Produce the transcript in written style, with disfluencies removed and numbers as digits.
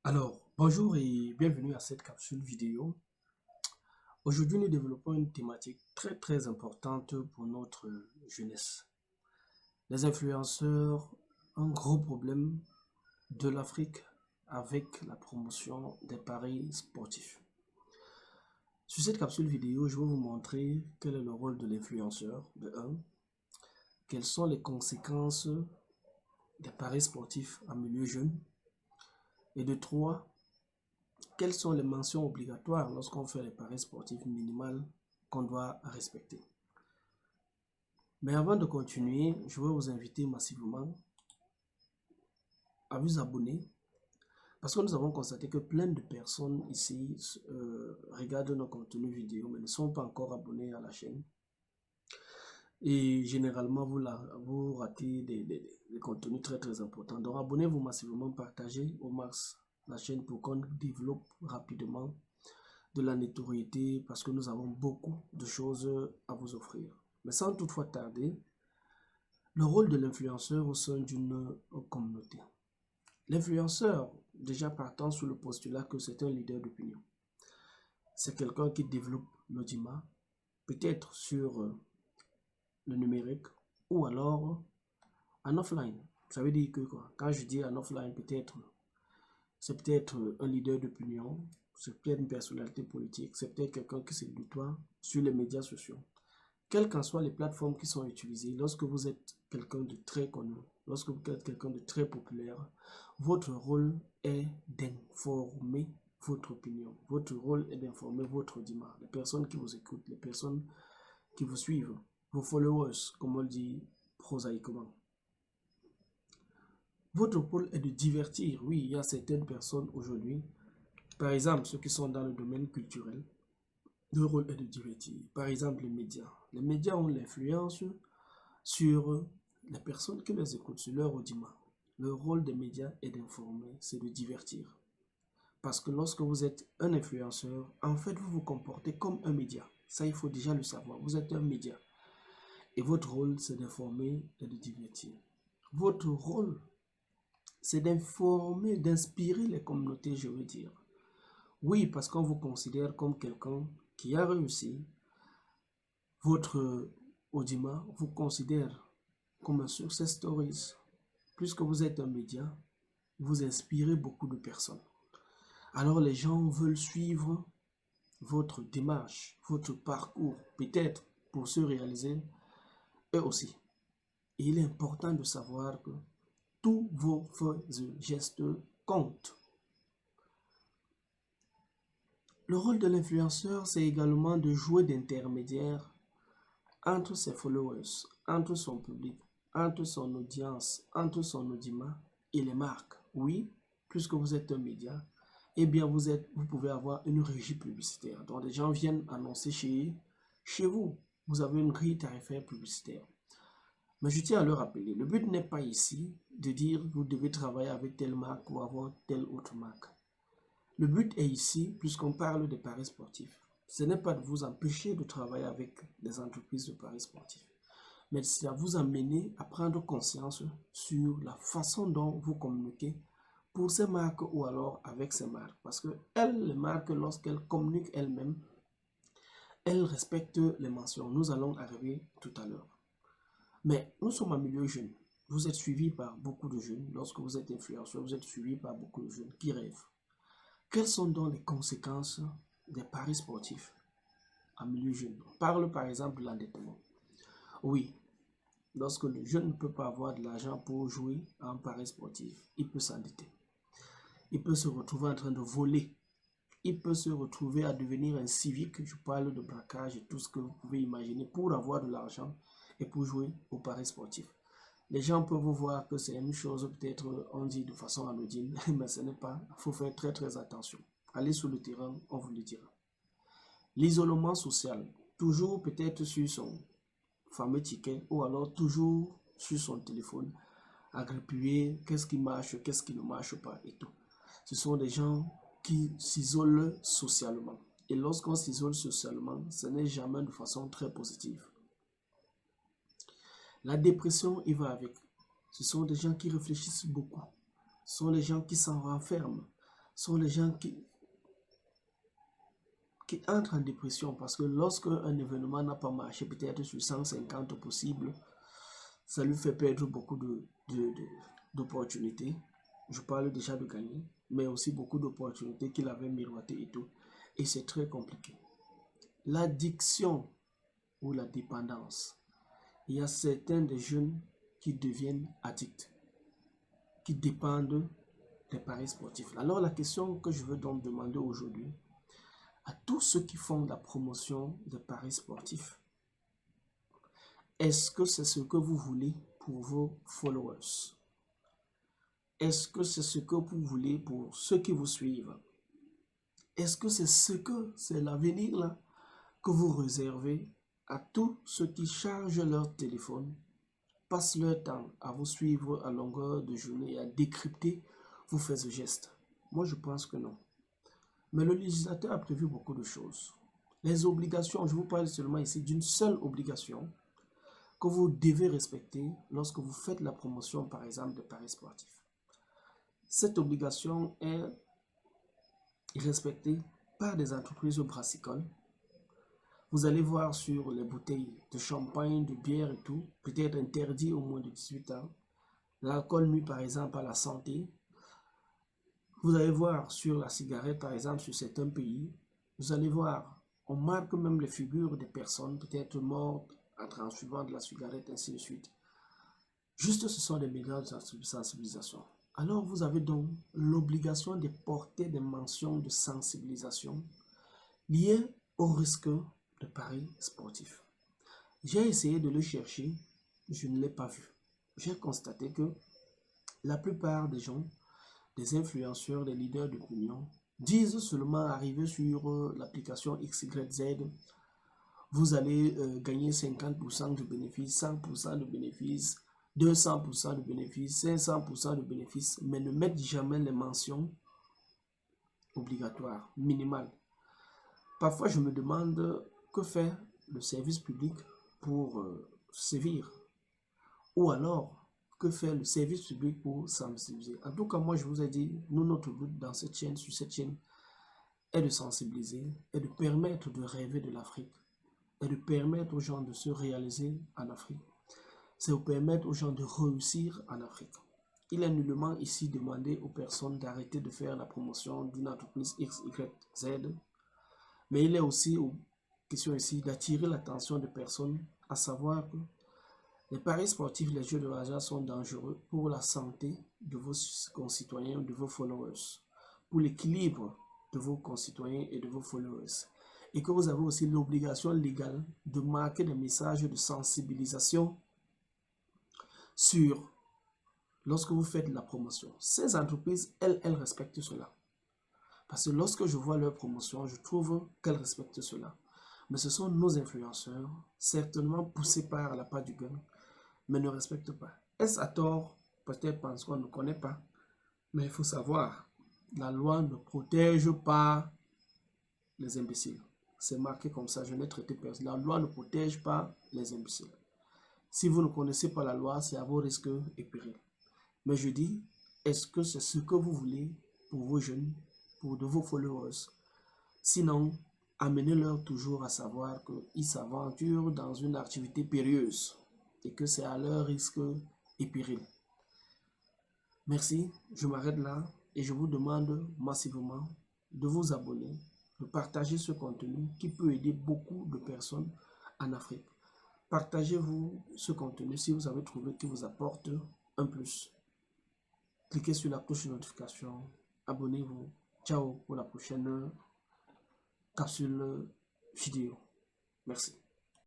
Alors, bonjour et bienvenue à cette capsule vidéo. Aujourd'hui, nous développons une thématique très importante pour notre jeunesse. Les influenceurs, un gros problème de l'Afrique avec la promotion des paris sportifs. Sur cette capsule vidéo, je vais vous montrer quel est le rôle de l'influenceur, de 1, quelles sont les conséquences des paris sportifs en milieu jeune, et de 3, quelles sont les mentions obligatoires lorsqu'on fait les paris sportifs minimales qu'on doit respecter? Mais avant de continuer, je vais vous inviter massivement à vous abonner parce que nous avons constaté que plein de personnes ici regardent nos contenus vidéo mais ne sont pas encore abonnés à la chaîne. Et généralement, vous ratez des contenus très importants. Donc, abonnez-vous massivement, partagez au max la chaîne pour qu'on développe rapidement de la notoriété parce que nous avons beaucoup de choses à vous offrir. Mais sans toutefois tarder, le rôle de l'influenceur au sein d'une communauté. L'influenceur, déjà partant sur le postulat que c'est un leader d'opinion, c'est quelqu'un qui développe l'audimat, peut-être sur le numérique ou alors en offline. Ça veut dire que quoi? Quand je dis en offline, c'est peut-être un leader d'opinion, c'est peut-être une personnalité politique, c'est peut-être quelqu'un qui s'édutoire sur les médias sociaux. Quelles qu'en soient les plateformes qui sont utilisées, lorsque vous êtes quelqu'un de très connu, lorsque vous êtes quelqu'un de très populaire, votre rôle est d'informer votre opinion. Votre rôle est d'informer votre audimat, les personnes qui vous écoutent, les personnes qui vous suivent, vos followers, comme on le dit prosaïquement. Votre rôle est de divertir. Oui, il y a certaines personnes aujourd'hui, par exemple ceux qui sont dans le domaine culturel, leur rôle est de divertir. Par exemple, les médias. Les médias ont l'influence sur les personnes qui les écoutent, sur leur audimat. Le rôle des médias est d'informer, c'est de divertir. Parce que lorsque vous êtes un influenceur, en fait, vous vous comportez comme un média. Ça, il faut déjà le savoir. Vous êtes un média. Et votre rôle, c'est d'informer et de divertir. Votre rôle, c'est d'informer, d'inspirer les communautés, je veux dire. Oui, parce qu'on vous considère comme quelqu'un qui a réussi. Votre audimat vous considère comme un success stories. Puisque vous êtes un média, vous inspirez beaucoup de personnes. Alors les gens veulent suivre votre démarche, votre parcours, peut-être pour se réaliser eux aussi. Et il est important de savoir que tous vos faits et gestes comptent. Le rôle de l'influenceur, c'est également de jouer d'intermédiaire entre ses followers, entre son public, entre son audience, entre son audimat et les marques. Oui, puisque vous êtes un média, eh bien vous pouvez avoir une régie publicitaire. Donc les gens viennent annoncer chez vous. Vous avez une grille tarifaire publicitaire. Mais je tiens à le rappeler, le but n'est pas ici de dire vous devez travailler avec telle marque ou avoir telle autre marque. Le but est ici, puisqu'on parle de paris sportifs, ce n'est pas de vous empêcher de travailler avec des entreprises de paris sportifs, mais c'est à vous amener à prendre conscience sur la façon dont vous communiquez pour ces marques ou alors avec ces marques. Parce que elles, les marques, lorsqu'elles communiquent elles-mêmes, elles respectent les mentions. Nous allons arriver tout à l'heure. Mais nous sommes en milieu jeune. Vous êtes suivi par beaucoup de jeunes. Lorsque vous êtes influenceur, vous êtes suivi par beaucoup de jeunes qui rêvent. Quelles sont donc les conséquences des paris sportifs en milieu jeune? On parle par exemple de l'endettement. Oui, lorsque le jeune ne peut pas avoir de l'argent pour jouer à un pari sportif, il peut s'endetter. Il peut se retrouver en train de voler. Il peut se retrouver à devenir un civique. Je parle de braquage et tout ce que vous pouvez imaginer pour avoir de l'argent et pour jouer au paris sportif. Les gens peuvent voir que c'est une chose, peut-être on dit de façon anodine, mais ce n'est pas. Il faut faire très attention. Allez sur le terrain, on vous le dira. L'isolement social, toujours peut-être sur son fameux ticket ou alors toujours sur son téléphone, agrippé, qu'est-ce qui marche, qu'est-ce qui ne marche pas et tout. Ce sont des gens qui s'isolent socialement. Et lorsqu'on s'isole socialement, ce n'est jamais de façon très positive. La dépression, il va avec. Ce sont des gens qui réfléchissent beaucoup. Ce sont des gens qui s'en renferment. sont les gens qui entrent en dépression parce que lorsque un événement n'a pas marché, peut-être sur 150 possibles, ça lui fait perdre beaucoup d'opportunités. Je parle déjà de gagner, mais aussi beaucoup d'opportunités qu'il avait miroitées et tout. Et c'est très compliqué. L'addiction ou la dépendance. Il y a certains des jeunes qui deviennent addicts, qui dépendent des paris sportifs. Alors la question que je veux donc demander aujourd'hui à tous ceux qui font la promotion des paris sportifs, est-ce que c'est ce que vous voulez pour vos followers? Est-ce que c'est ce que vous voulez pour ceux qui vous suivent? Est-ce que c'est l'avenir là que vous réservez à tous ceux qui chargent leur téléphone, passent leur temps à vous suivre à longueur de journée et à décrypter vos faits et gestes? Moi, je pense que non. Mais le législateur a prévu beaucoup de choses. Les obligations, je vous parle seulement ici d'une seule obligation que vous devez respecter lorsque vous faites la promotion, par exemple, de paris sportifs. Cette obligation est respectée par des entreprises brassicoles. Vous allez voir sur les bouteilles de champagne, de bière et tout, peut-être interdit au moins de 18 ans. L'alcool nuit par exemple à la santé. Vous allez voir sur la cigarette par exemple sur certains pays. Vous allez voir, on marque même les figures des personnes peut-être mortes en fumant de la cigarette, ainsi de suite. Juste ce sont des médias de sensibilisation. Alors vous avez donc l'obligation de porter des mentions de sensibilisation liées au risque de paris sportifs. J'ai essayé de le chercher, je ne l'ai pas vu. J'ai constaté que la plupart des gens, des influenceurs, des leaders d'opinion, disent seulement arriver sur l'application XYZ, vous allez gagner 50% de bénéfices, 100% de bénéfices, 200% de bénéfices, 500% de bénéfices, mais ne mettent jamais les mentions obligatoires, minimales. Parfois, je me demande que fait le service public pour sévir, ou alors que fait le service public pour sensibiliser. En tout cas, moi, je vous ai dit, nous, notre but dans cette chaîne, sur cette chaîne, est de sensibiliser et de permettre de rêver de l'Afrique et de permettre aux gens de se réaliser en Afrique. C'est de permettre aux gens de réussir en Afrique. Il est nullement ici demandé aux personnes d'arrêter de faire la promotion d'une entreprise X, Y, Z, mais il est aussi question ici d'attirer l'attention des personnes à savoir que les paris sportifs, les jeux de hasard sont dangereux pour la santé de vos concitoyens, de vos followers, pour l'équilibre de vos concitoyens et de vos followers. Et que vous avez aussi l'obligation légale de marquer des messages de sensibilisation sur lorsque vous faites la promotion. Ces entreprises, elles respectent cela. Parce que lorsque je vois leur promotion, je trouve qu'elles respectent cela. Mais ce sont nos influenceurs, certainement poussés par la part du gain, mais ne respectent pas. Est-ce à tort? Peut-être parce qu'on ne connaît pas. Mais il faut savoir, la loi ne protège pas les imbéciles. C'est marqué comme ça, je n'ai traité personne. La loi ne protège pas les imbéciles. Si vous ne connaissez pas la loi, c'est à vos risques et périls. Mais je dis, est-ce que c'est ce que vous voulez pour vos jeunes, pour de vos followers? Sinon, amenez-leur toujours à savoir qu'ils s'aventurent dans une activité périlleuse et que c'est à leur risque et péril. Merci, je m'arrête là et je vous demande massivement de vous abonner, de partager ce contenu qui peut aider beaucoup de personnes en Afrique. Partagez-vous ce contenu si vous avez trouvé qu'il vous apporte un plus. Cliquez sur la cloche de notification, abonnez-vous. Ciao pour la prochaine capsule vidéo. Merci.